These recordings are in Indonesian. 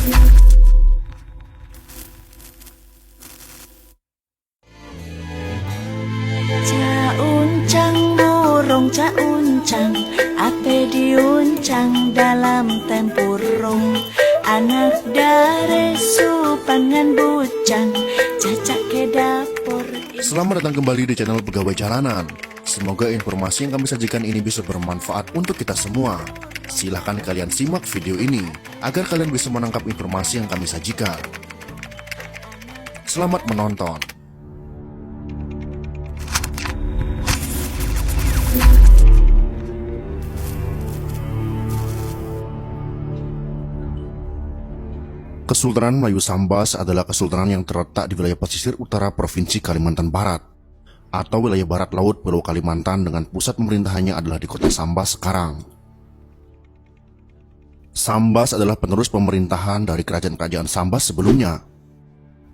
Cauncang murung cauncang, ape diuncang dalam tempurung. Anak dare supangan bucang, cacak ke dapur. Selamat datang kembali di channel Pegawai Jalanan. Semoga informasi yang kami sajikan ini bisa bermanfaat untuk kita semua. Silahkan kalian simak video ini agar kalian bisa menangkap informasi yang kami sajikan. Selamat menonton. Kesultanan Melayu Sambas adalah kesultanan yang terletak di wilayah pesisir utara Provinsi Kalimantan Barat atau wilayah barat laut Pulau Kalimantan, dengan pusat pemerintahannya adalah di kota Sambas sekarang. Sambas adalah penerus pemerintahan dari kerajaan-kerajaan Sambas sebelumnya.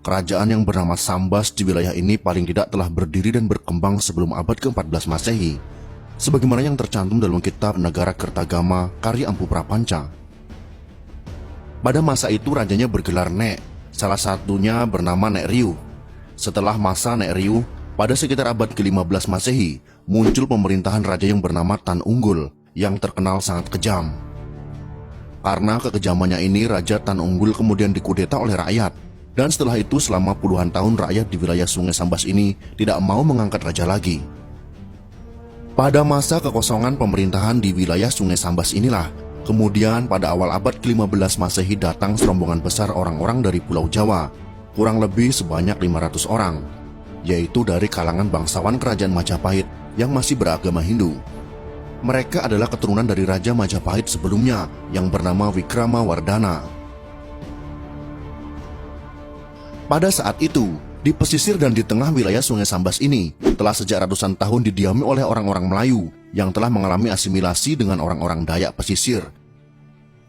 Kerajaan yang bernama Sambas di wilayah ini paling tidak telah berdiri dan berkembang sebelum abad ke-14 Masehi, sebagaimana yang tercantum dalam kitab Negara Kertagama karya Empu Prapanca. Pada masa itu rajanya bergelar Nek, salah satunya bernama Nek Riu. Setelah masa Nek Riu, pada sekitar abad ke-15 Masehi, muncul pemerintahan raja yang bernama Tan Unggul yang terkenal sangat kejam. Karena kekejamannya ini, Raja Tan Unggul kemudian dikudeta oleh rakyat. Dan setelah itu selama puluhan tahun rakyat di wilayah Sungai Sambas ini tidak mau mengangkat raja lagi. Pada masa kekosongan pemerintahan di wilayah Sungai Sambas inilah, kemudian pada awal abad ke-15 Masehi datang serombongan besar orang-orang dari Pulau Jawa, kurang lebih sebanyak 500 orang, yaitu dari kalangan bangsawan kerajaan Majapahit yang masih beragama Hindu. Mereka adalah keturunan dari Raja Majapahit sebelumnya yang bernama Wikramawardhana. Pada saat itu, di pesisir dan di tengah wilayah Sungai Sambas ini telah sejak ratusan tahun didiami oleh orang-orang Melayu yang telah mengalami asimilasi dengan orang-orang Dayak pesisir,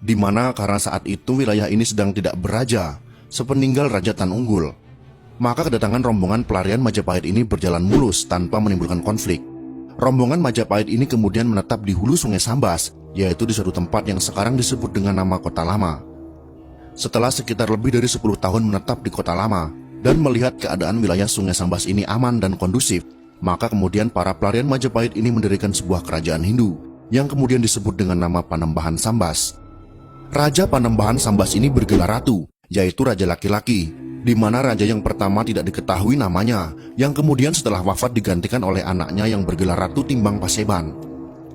di mana karena saat itu wilayah ini sedang tidak beraja sepeninggal Raja Tan Unggul, maka kedatangan rombongan pelarian Majapahit ini berjalan mulus tanpa menimbulkan konflik. Rombongan Majapahit ini kemudian menetap di hulu Sungai Sambas, yaitu di suatu tempat yang sekarang disebut dengan nama Kota Lama. Setelah sekitar lebih dari 10 tahun menetap di Kota Lama dan melihat keadaan wilayah Sungai Sambas ini aman dan kondusif, maka kemudian para pelarian Majapahit ini mendirikan sebuah kerajaan Hindu yang kemudian disebut dengan nama Panembahan Sambas. Raja Panembahan Sambas ini bergelar ratu, yaitu raja laki-laki, di mana raja yang pertama tidak diketahui namanya, yang kemudian setelah wafat digantikan oleh anaknya yang bergelar Ratu Timbang Paseban.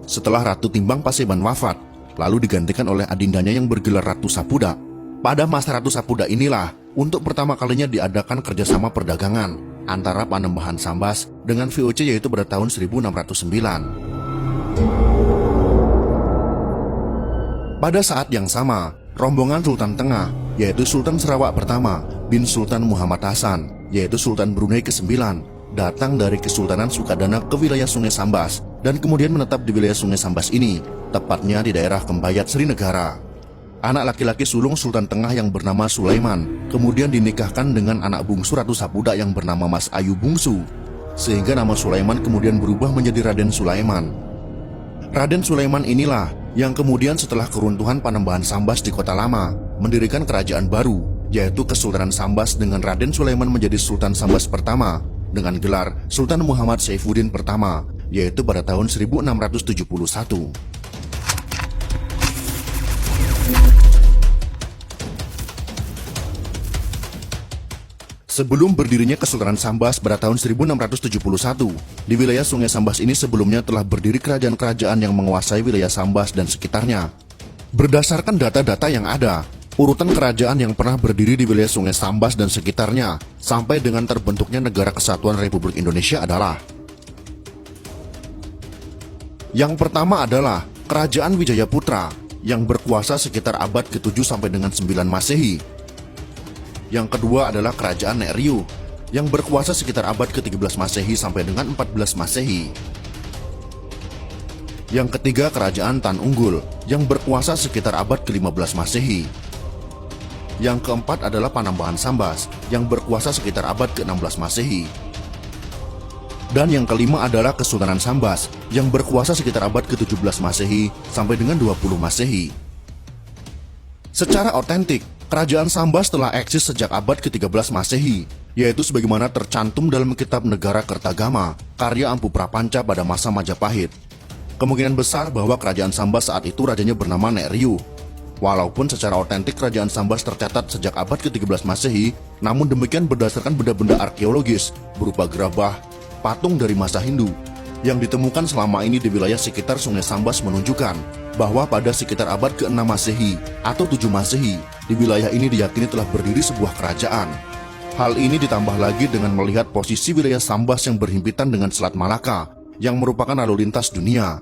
Setelah Ratu Timbang Paseban wafat, lalu digantikan oleh adindanya yang bergelar Ratu Sapuda. Pada masa Ratu Sapuda inilah untuk pertama kalinya diadakan kerjasama perdagangan antara Panembahan Sambas dengan VOC, yaitu pada tahun 1609. Pada saat yang sama, rombongan Sultan Tengah, yaitu Sultan Sarawak pertama bin Sultan Muhammad Hasan, yaitu Sultan Brunei ke-9, datang dari Kesultanan Sukadana ke wilayah Sungai Sambas dan kemudian menetap di wilayah Sungai Sambas ini, tepatnya di daerah Kembayat, Srinegara. Anak laki-laki sulung Sultan Tengah yang bernama Sulaiman kemudian dinikahkan dengan anak bungsu Ratu Sapuda yang bernama Mas Ayu Bungsu, sehingga nama Sulaiman kemudian berubah menjadi Raden Sulaiman. Raden Sulaiman inilah yang kemudian setelah keruntuhan Panembahan Sambas di Kota Lama mendirikan kerajaan baru, yaitu Kesultanan Sambas dengan Raden Sulaiman menjadi Sultan Sambas pertama dengan gelar Sultan Muhammad Saifuddin pertama, yaitu pada tahun 1671. Sebelum berdirinya Kesultanan Sambas pada tahun 1671, di wilayah Sungai Sambas ini sebelumnya telah berdiri kerajaan-kerajaan yang menguasai wilayah Sambas dan sekitarnya. Berdasarkan data-data yang ada, urutan kerajaan yang pernah berdiri di wilayah Sungai Sambas dan sekitarnya sampai dengan terbentuknya Negara Kesatuan Republik Indonesia adalah: yang pertama adalah Kerajaan Wijayaputra yang berkuasa sekitar abad ke-7 sampai dengan 9 Masehi. Yang kedua adalah Kerajaan Nek Riu yang berkuasa sekitar abad ke-13 Masehi sampai dengan 14 Masehi. Yang ketiga Kerajaan Tan Unggul yang berkuasa sekitar abad ke-15 Masehi. Yang keempat adalah Panembahan Sambas yang berkuasa sekitar abad ke-16 Masehi. Dan yang kelima adalah Kesultanan Sambas yang berkuasa sekitar abad ke-17 Masehi sampai dengan 20 Masehi. Secara otentik, Kerajaan Sambas telah eksis sejak abad ke-13 Masehi, yaitu sebagaimana tercantum dalam kitab Negara Kertagama, karya Ampu Prapanca pada masa Majapahit. Kemungkinan besar bahwa kerajaan Sambas saat itu rajanya bernama Nek Riuh. Walaupun secara otentik kerajaan Sambas tercatat sejak abad ke-13 Masehi, namun demikian berdasarkan benda-benda arkeologis berupa gerabah, patung dari masa Hindu yang ditemukan selama ini di wilayah sekitar Sungai Sambas menunjukkan bahwa pada sekitar abad ke-6 Masehi atau 7 Masehi, di wilayah ini diyakini telah berdiri sebuah kerajaan. Hal ini ditambah lagi dengan melihat posisi wilayah Sambas yang berhimpitan dengan Selat Malaka, yang merupakan lalu lintas dunia.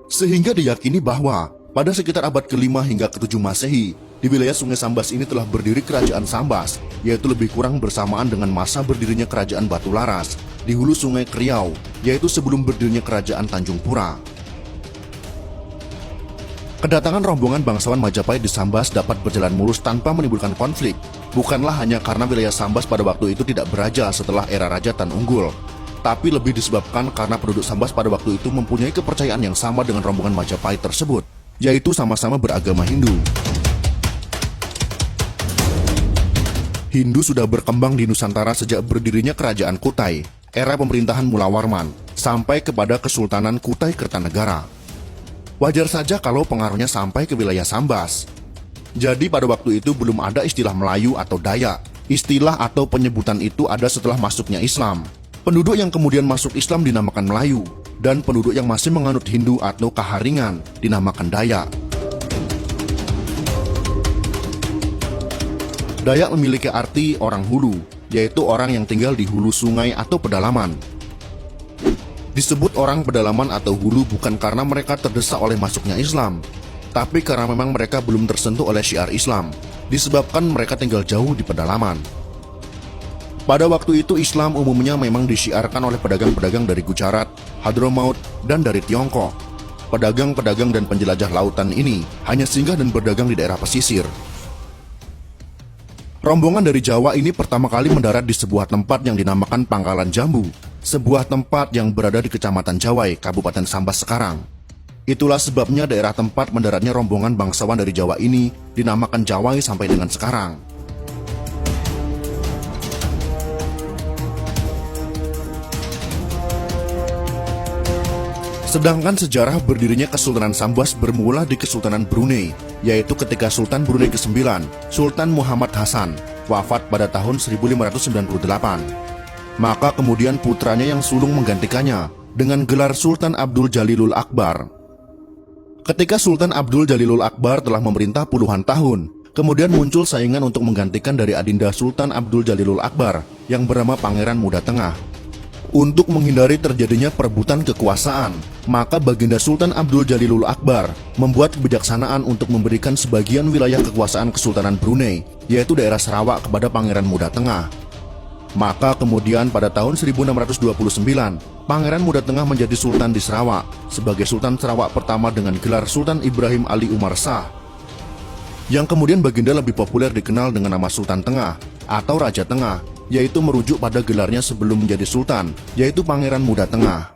Sehingga diyakini bahwa pada sekitar abad ke-5 hingga ke-7 Masehi, di wilayah Sungai Sambas ini telah berdiri kerajaan Sambas, yaitu lebih kurang bersamaan dengan masa berdirinya kerajaan Batu Laras di hulu Sungai Kriau, yaitu sebelum berdirinya kerajaan Tanjung Pura. Kedatangan rombongan bangsawan Majapahit di Sambas dapat berjalan mulus tanpa menimbulkan konflik, bukanlah hanya karena wilayah Sambas pada waktu itu tidak beraja setelah era Raja Tan Unggul, tapi lebih disebabkan karena penduduk Sambas pada waktu itu mempunyai kepercayaan yang sama dengan rombongan Majapahit tersebut, yaitu sama-sama beragama Hindu. Hindu sudah berkembang di Nusantara sejak berdirinya Kerajaan Kutai, era pemerintahan Mula Warman, sampai kepada Kesultanan Kutai Kertanegara. Wajar saja kalau pengaruhnya sampai ke wilayah Sambas. Jadi pada waktu itu belum ada istilah Melayu atau Dayak. Istilah atau penyebutan itu ada setelah masuknya Islam. Penduduk yang kemudian masuk Islam dinamakan Melayu, dan penduduk yang masih menganut Hindu atau Kaharingan dinamakan Dayak. Dayak memiliki arti orang hulu, yaitu orang yang tinggal di hulu sungai atau pedalaman. Disebut orang pedalaman atau hulu bukan karena mereka terdesak oleh masuknya Islam, tapi karena memang mereka belum tersentuh oleh syiar Islam, disebabkan mereka tinggal jauh di pedalaman. Pada waktu itu Islam umumnya memang disiarkan oleh pedagang-pedagang dari Gujarat, Hadramaut, dan dari Tiongkok. Pedagang-pedagang dan penjelajah lautan ini hanya singgah dan berdagang di daerah pesisir. Rombongan dari Jawa ini pertama kali mendarat di sebuah tempat yang dinamakan Pangkalan Jambu, sebuah tempat yang berada di Kecamatan Jawai, Kabupaten Sambas sekarang. Itulah sebabnya daerah tempat mendaratnya rombongan bangsawan dari Jawa ini dinamakan Jawai sampai dengan sekarang. Sedangkan sejarah berdirinya Kesultanan Sambas bermula di Kesultanan Brunei, yaitu ketika Sultan Brunei ke-9, Sultan Muhammad Hasan, wafat pada tahun 1598. Maka kemudian putranya yang sulung menggantikannya dengan gelar Sultan Abdul Jalilul Akbar. Ketika Sultan Abdul Jalilul Akbar telah memerintah puluhan tahun, kemudian muncul saingan untuk menggantikan dari adinda Sultan Abdul Jalilul Akbar yang bernama Pangeran Muda Tengah. Untuk menghindari terjadinya perebutan kekuasaan, maka baginda Sultan Abdul Jalilul Akbar membuat kebijaksanaan untuk memberikan sebagian wilayah kekuasaan Kesultanan Brunei, yaitu daerah Sarawak, kepada Pangeran Muda Tengah. Maka kemudian pada tahun 1629, Pangeran Muda Tengah menjadi Sultan di Sarawak, sebagai Sultan Sarawak pertama dengan gelar Sultan Ibrahim Ali Umar Shah. Yang kemudian baginda lebih populer dikenal dengan nama Sultan Tengah atau Raja Tengah, yaitu merujuk pada gelarnya sebelum menjadi Sultan, yaitu Pangeran Muda Tengah.